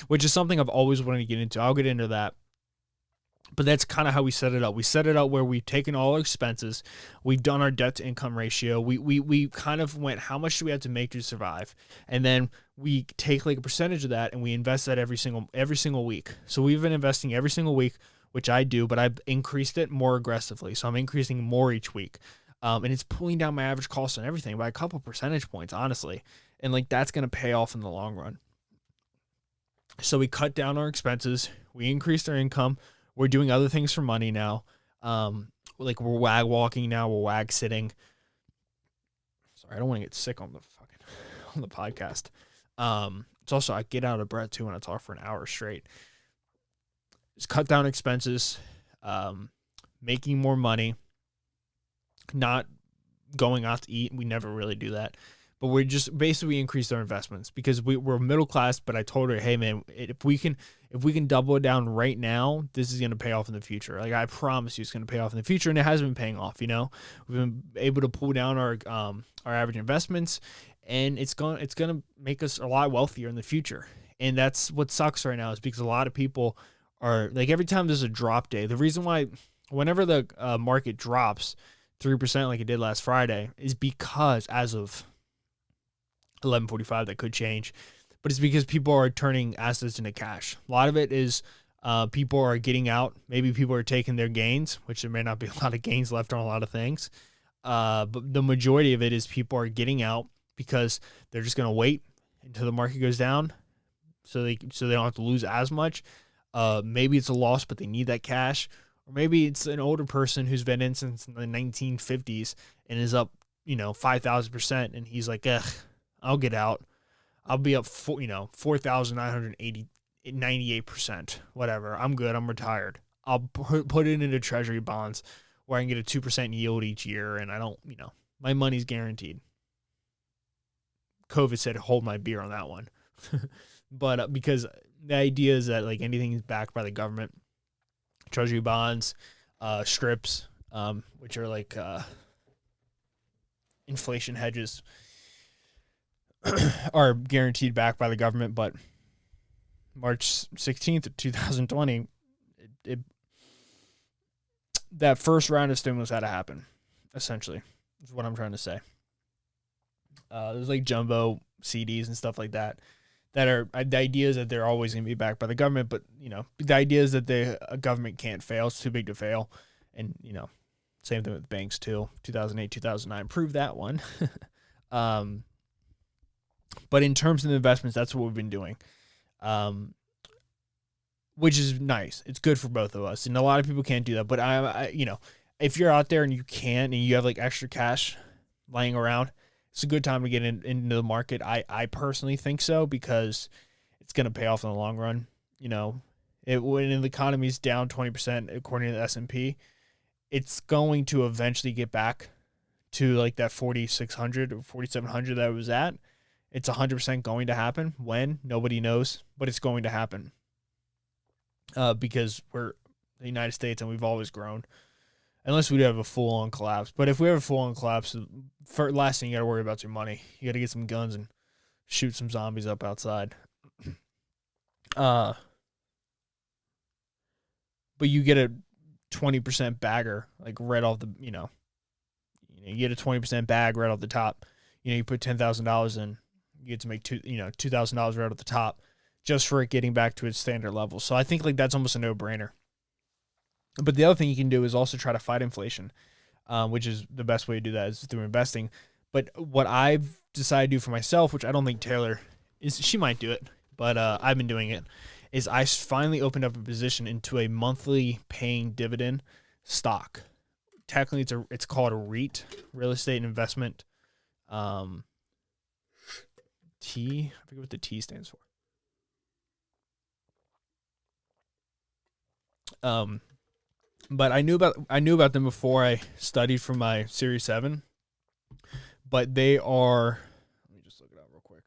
which is something I've always wanted to get into. I'll get into that. But that's kind of how we set it up. We set it up where we've taken all our expenses. We've done our debt to income ratio. We kind of went, how much do we have to make to survive? And then we take like a percentage of that and we invest that every single week. So we've been investing every single week, which I do, but I've increased it more aggressively. So I'm increasing more each week. And it's pulling down my average cost on everything by a couple percentage points, honestly. And like that's going to pay off in the long run. So we cut down our expenses. We increased our income. We're doing other things for money now. Like we're wag walking now. We're wag sitting. Sorry, I don't want to get sick on the podcast. It's also, I get out of breath too when I talk for an hour straight. Just cut down expenses, making more money, not going out to eat. We never really do that. But we're just basically increased our investments because we're middle class. But I told her, hey man, if we can double it down right now, this is going to pay off in the future. Like I promise you, it's going to pay off in the future, and it has been paying off. We've been able to pull down our average investments, and it's gonna make us a lot wealthier in the future. And that's what sucks right now, is because a lot of people are like every time there's a drop day. The reason why whenever the market drops 3% like it did last Friday is because as of 11:45 that could change, but it's because people are turning assets into cash. A lot of it is people are getting out. Maybe people are taking their gains, which there may not be a lot of gains left on a lot of things. But the majority of it is people are getting out because they're just going to wait until the market goes down so they don't have to lose as much. Maybe it's a loss, but they need that cash. Or maybe it's an older person who's been in since the 1950s and is up, 5,000%. And he's like, I'll get out. I'll be up 4,998%, whatever. I'm good. I'm retired. I'll put it into treasury bonds where I can get a 2% yield each year. And I don't, my money's guaranteed. COVID said, hold my beer on that one. But because the idea is that like anything is backed by the government, treasury bonds, strips, which are like inflation hedges, are guaranteed back by the government. But March 16th of 2020, that first round of stimulus had to happen, essentially, is what I'm trying to say. There's like jumbo CDs and stuff like that are the idea is that they're always going to be backed by the government, but the idea is that the government can't fail. It's too big to fail. And same thing with banks too. 2008, 2009 proved that one. But in terms of the investments, that's what we've been doing, which is nice. It's good for both of us. And a lot of people can't do that. But if you're out there and you can, and you have like extra cash laying around, it's a good time to get into the market. I personally think so because it's going to pay off in the long run. When the economy's down 20% according to the S&P, it's going to eventually get back to like that 4,600 or 4,700 that it was at. It's 100% going to happen. When? Nobody knows, but it's going to happen because we're the United States and we've always grown. Unless we have a full-on collapse. But if we have a full-on collapse, the last thing you got to worry about is your money. You got to get some guns and shoot some zombies up outside. But you get a 20% bagger, like right off the, you get a 20% bag right off the top. You put $10,000 in, you get to make $2,000 right off the top just for it getting back to its standard level. So I think like that's almost a no-brainer. But the other thing you can do is also try to fight inflation, which is the best way to do that is through investing. But what I've decided to do for myself, which I don't think Taylor is, she might do it, but I've been doing it, is I finally opened up a position into a monthly paying dividend stock. Technically, it's called a REIT, real estate investment. T, I forget what the T stands for. But I knew about them before I studied for my Series 7. But they are, let me just look it up real quick.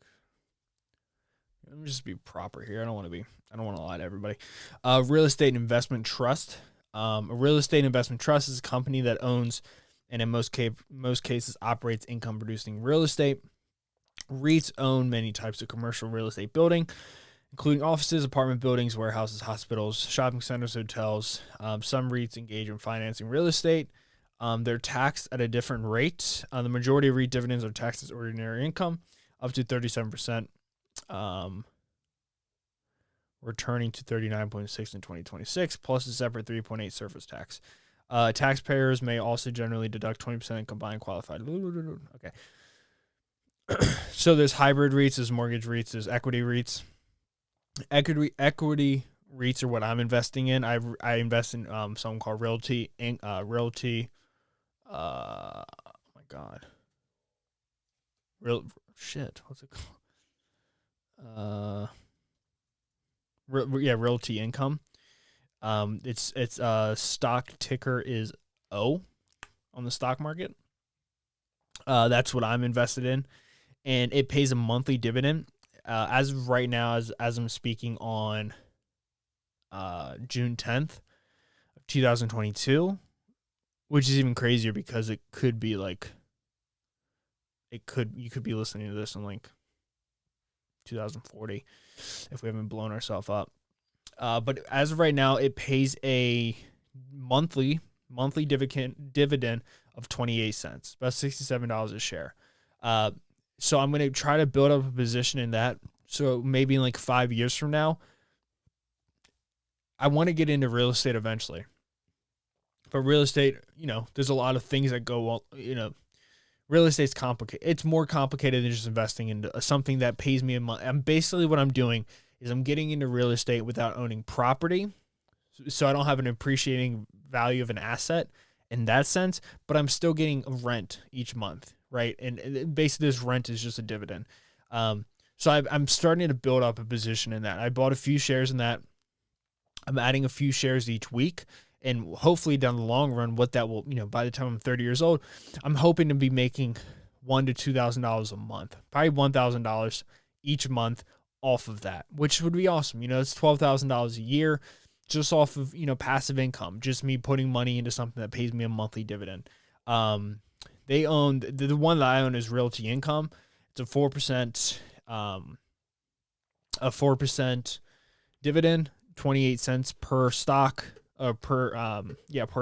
Let me just be proper here. I don't want to lie to everybody. Real estate investment trust. A real estate investment trust is a company that owns and in most cases operates income producing real estate. REITs own many types of commercial real estate building, including offices, apartment buildings, warehouses, hospitals, shopping centers, hotels. Some REITs engage in financing real estate. They're taxed at a different rate. The majority of REIT dividends are taxed as ordinary income, up to 37%, returning to 39.6 in 2026, plus a separate 3.8 surface tax. Taxpayers may also generally deduct 20% in combined qualified. Okay. So there's hybrid REITs, there's mortgage REITs, there's equity REITs. Equity REITs are what I'm investing in. I invest in something called Realty. Oh my God. What's it called? Realty Income. Its stock ticker is O on the stock market. That's what I'm invested in, and it pays a monthly dividend. As of right now, as I'm speaking on June 10th of 2022, which is even crazier because it could be like you could be listening to this in like 2040 if we haven't blown ourselves up. But as of right now, it pays a monthly dividend of 28 cents, about $67 a share. So I'm going to try to build up a position in that. So maybe in like 5 years from now, I want to get into real estate eventually. But real estate, there's a lot of things that go well, real estate's complicated. It's more complicated than just investing into something that pays me a month. And basically what I'm doing is I'm getting into real estate without owning property. So I don't have an appreciating value of an asset in that sense, but I'm still getting a rent each month, right? And basically this rent is just a dividend. So I'm starting to build up a position in that. I bought a few shares in that. I'm adding a few shares each week. And hopefully down the long run, what that will, by the time I'm 30 years old, I'm hoping to be making $1,000 to $2,000 a month, probably $1,000 each month off of that, which would be awesome. It's $12,000 a year just off of, passive income, just me putting money into something that pays me a monthly dividend. They own the one that I own is Realty Income. It's a 4%, dividend, 28 cents per stock. Per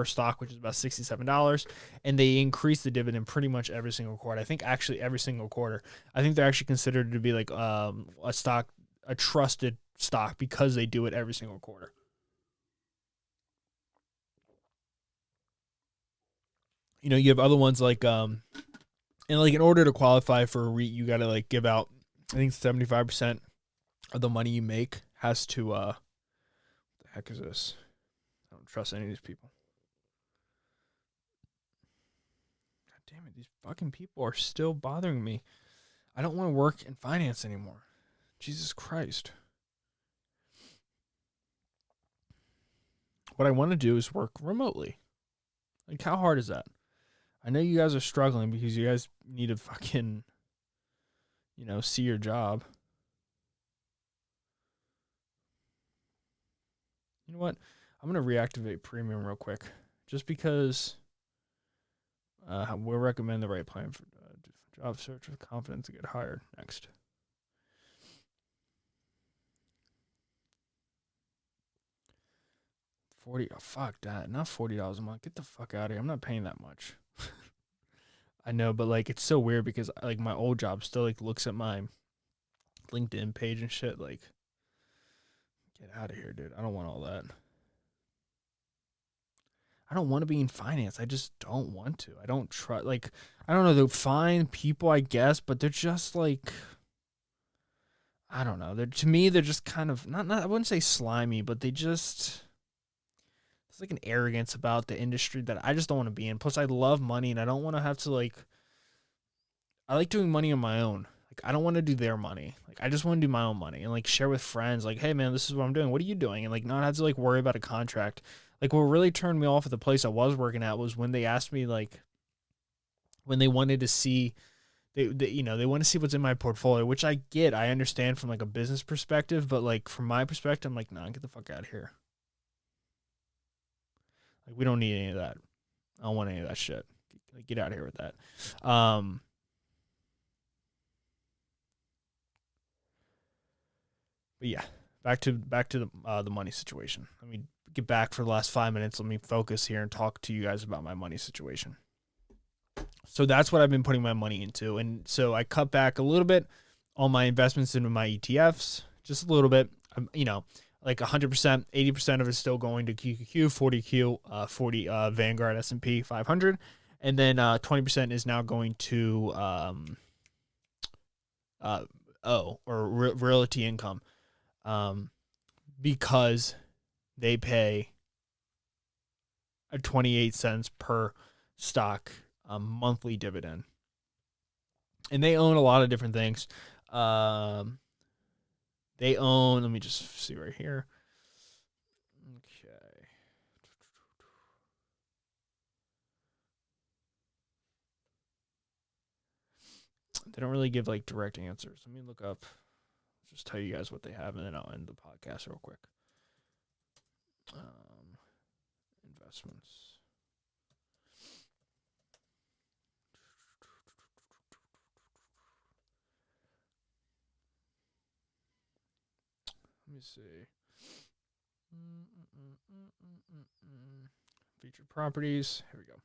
stock, which is about $67, and they increase the dividend pretty much every single quarter. I think actually every single quarter. I think they're actually considered to be like a trusted stock because they do it every single quarter. You have other ones like and like in order to qualify for a REIT, you got to like give out, I think 75% of the money you make has to what the heck is this? I don't trust any of these people. God damn it, these fucking people are still bothering me. I don't want to work in finance anymore. Jesus Christ. What I want to do is work remotely. Like, how hard is that? I know you guys are struggling because you guys need to fucking, see your job. You know what? I'm going to reactivate premium real quick just because we'll recommend the right plan for job search with confidence to get hired. Next. Oh, fuck that. Not $40 a month. Get the fuck out of here. I'm not paying that much. I know, but like it's so weird because like my old job still like looks at my LinkedIn page and shit. Like, get out of here, dude. I don't want all that. I don't want to be in finance. I just don't want to. I don't try. Like, I don't know. They're fine people, I guess, but they're just like, I don't know. To me, they're just kind of not. I wouldn't say slimy, but they just. There's like an arrogance about the industry that I just don't want to be in. Plus, I love money, and I don't want to have to like. I like doing money on my own. Like, I don't want to do their money. Like, I just want to do my own money and like share with friends. Like, hey man, this is what I'm doing. What are you doing? And like not have to like worry about a contract. Like, what really turned me off at the place I was working at was when they asked me like, when they wanted to see, they want to see what's in my portfolio, which I get. I understand from like a business perspective, but like from my perspective, I'm like, nah, get the fuck out of here. Like, we don't need any of that. I don't want any of that shit. Like, get out of here with that. But yeah, back to the money situation. Let me get back for the last 5 minutes. Let me focus here and talk to you guys about my money situation. So that's what I've been putting my money into, and so I cut back a little bit on my investments into my ETFs, just a little bit. Like 100%, 80% of it's still going to QQQ, 40 Vanguard S&P 500, and then 20% is now going to Realty Income. Because they pay a 28 cents per stock monthly dividend. And they own a lot of different things. They own, let me just see right here. Okay. They don't really give like direct answers. Let me look up, just tell you guys what they have, and then I'll end the podcast real quick. Investments. Let me see. Featured properties. Here we go.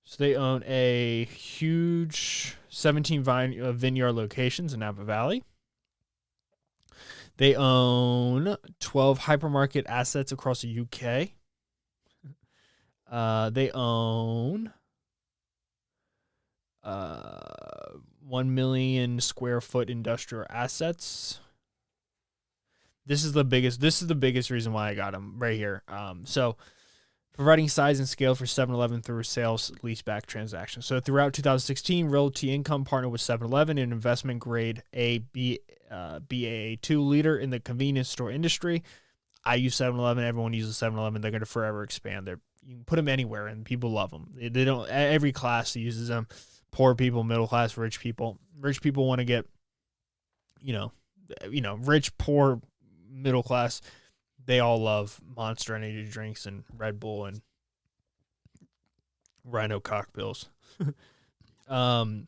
So they own a huge 17 vineyard locations in Napa Valley. They own 12 hypermarket assets across the UK. They own 1 million square foot industrial assets. This is the biggest reason why I got them right here. So providing size and scale for 7-Eleven through sales leaseback transactions. So throughout 2016, Realty Income partnered with 7-Eleven, an investment grade BAA2 leader in the convenience store industry. I use 7-Eleven. Everyone uses 7-Eleven. They're going to forever expand. You can put them anywhere, and people love them. They don't. Every class uses them. Poor people, middle class, rich people. Rich people want to get, rich, poor, middle class. They all love Monster energy drinks and Red Bull and Rhino cocktails. To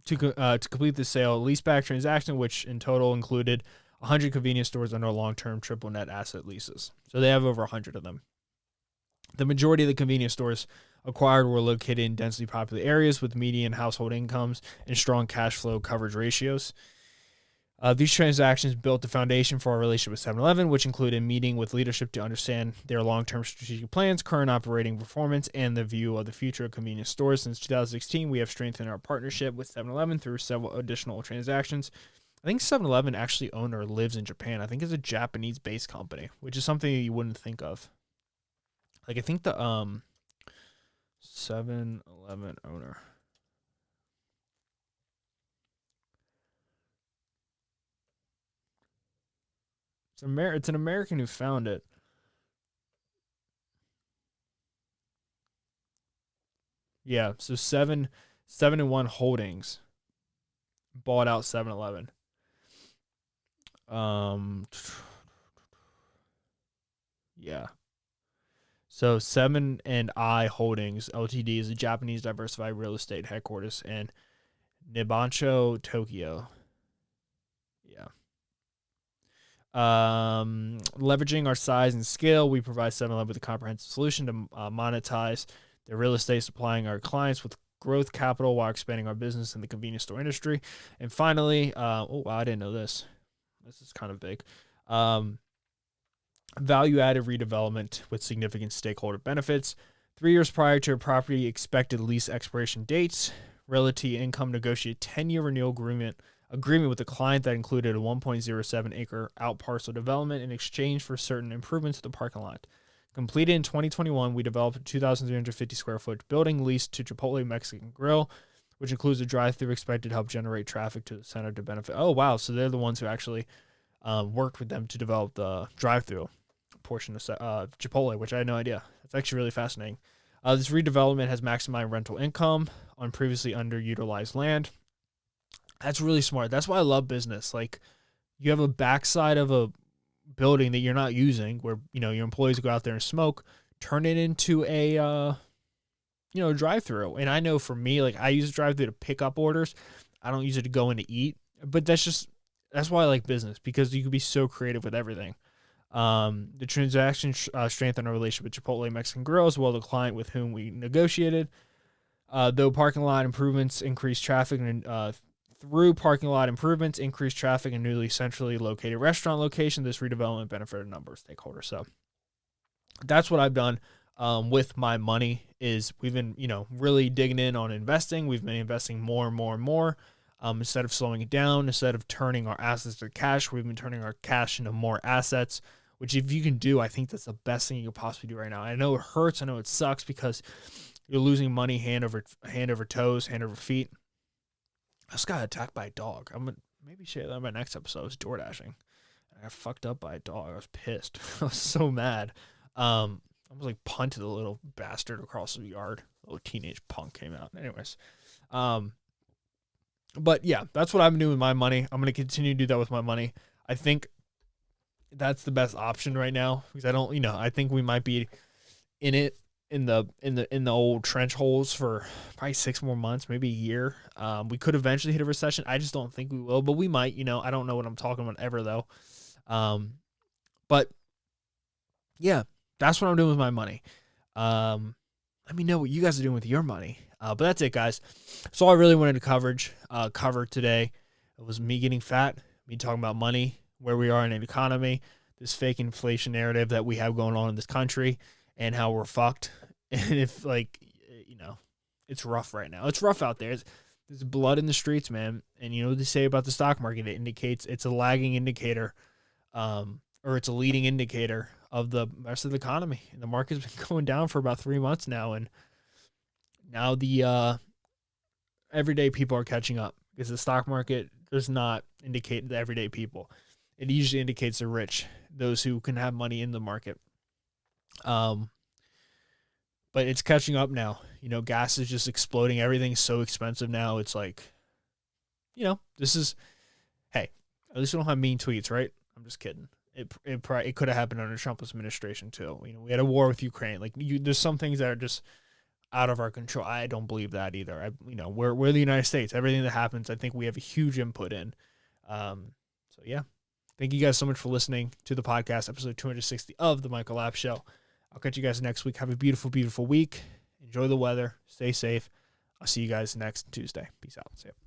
complete the sale leaseback transaction, which in total included 100 convenience stores under long-term triple net asset leases. So they have over 100 of them. The majority of the convenience stores acquired were located in densely populated areas with median household incomes and strong cash flow coverage ratios. These transactions built the foundation for our relationship with 7-Eleven, which included meeting with leadership to understand their long-term strategic plans, current operating performance, and the view of the future of convenience stores. Since 2016, we have strengthened our partnership with 7-Eleven through several additional transactions. I think 7-Eleven actually owns or lives in Japan. I think it's a Japanese-based company, which is something you wouldn't think of. Like, I think the 7-Eleven owner. It's an American who found it. Yeah, so 7-1 Holdings bought out 7-Eleven. Yeah. So 7 and I Holdings Ltd is a Japanese diversified real estate headquarters in Nibancho, Tokyo. Yeah. Leveraging our size and scale, we provide 7-Eleven with a comprehensive solution to monetize their real estate, supplying our clients with growth capital while expanding our business in the convenience store industry. And finally, wow, I didn't know this. This is kind of big. Value-added redevelopment with significant stakeholder benefits. 3 years prior to a property expected lease expiration dates, Realty Income negotiated 10-year renewal agreement with a client that included a 1.07-acre outparcel development in exchange for certain improvements to the parking lot. Completed in 2021, we developed a 2,350 square foot building leased to Chipotle Mexican Grill, which includes a drive-through expected to help generate traffic to the center to benefit. Oh, wow. So they're the ones who actually worked with them to develop the drive-through portion of Chipotle, which I had no idea. That's actually really fascinating. This redevelopment has maximized rental income on previously underutilized land. That's really smart. That's why I love business. Like, you have a backside of a building that you're not using where, your employees go out there and smoke, turn it into a, drive-through. And I know for me, like, I use a drive-through to pick up orders. I don't use it to go in to eat. But that's why I like business, because you can be so creative with everything. The transaction strengthened our relationship with Chipotle Mexican Grill as well as the client with whom we negotiated. Though parking lot improvements increased traffic and through parking lot improvements, increased traffic and newly centrally located restaurant location, this redevelopment benefited a number of stakeholders. So that's what I've done with my money. Is we've been really digging in on investing. We've been investing more and more and more. Instead of slowing it down, instead of turning our assets to cash, we've been turning our cash into more assets, which if you can do, I think that's the best thing you could possibly do right now. I know it hurts. I know it sucks because you're losing money hand over toes, hand over feet. I just got attacked by a dog. I'm going to maybe share that in my next episode. I was door dashing. I got fucked up by a dog. I was pissed. I was so mad. I was like punted a little bastard across the yard. A little teenage punk came out. Anyways. But yeah, that's what I've been doing with my money. I'm going to continue to do that with my money. I think that's the best option right now because I think we might be in it in the old trench holes for probably 6 more months, maybe a year. We could eventually hit a recession. I just don't think we will, but we might. I don't know what I'm talking about ever though. But yeah, that's what I'm doing with my money. Let me know what you guys are doing with your money. But that's it, guys. So all I really wanted to cover today. It was me getting fat, me talking about money, where we are in an economy, this fake inflation narrative that we have going on in this country, and how we're fucked. And if, like, it's rough right now. It's rough out there. There's blood in the streets, man. And you know what they say about the stock market? It indicates it's a lagging indicator, or it's a leading indicator of the rest of the economy. And the market's been going down for about 3 months now, and now the everyday people are catching up because the stock market does not indicate the everyday people. It usually indicates the rich, those who can have money in the market. But it's catching up now. Gas is just exploding. Everything's so expensive now. It's like, this is, hey, at least we don't have mean tweets, right? I'm just kidding. It could have happened under Trump's administration too. We had a war with Ukraine. Like, there's some things that are just out of our control. I don't believe that either. We're the United States. Everything that happens, I think we have a huge input in. So yeah, thank you guys so much for listening to the podcast, episode 260 of the Michael Lapp Show. I'll catch you guys next week. Have a beautiful, beautiful week. Enjoy the weather. Stay safe. I'll see you guys next Tuesday. Peace out. See ya.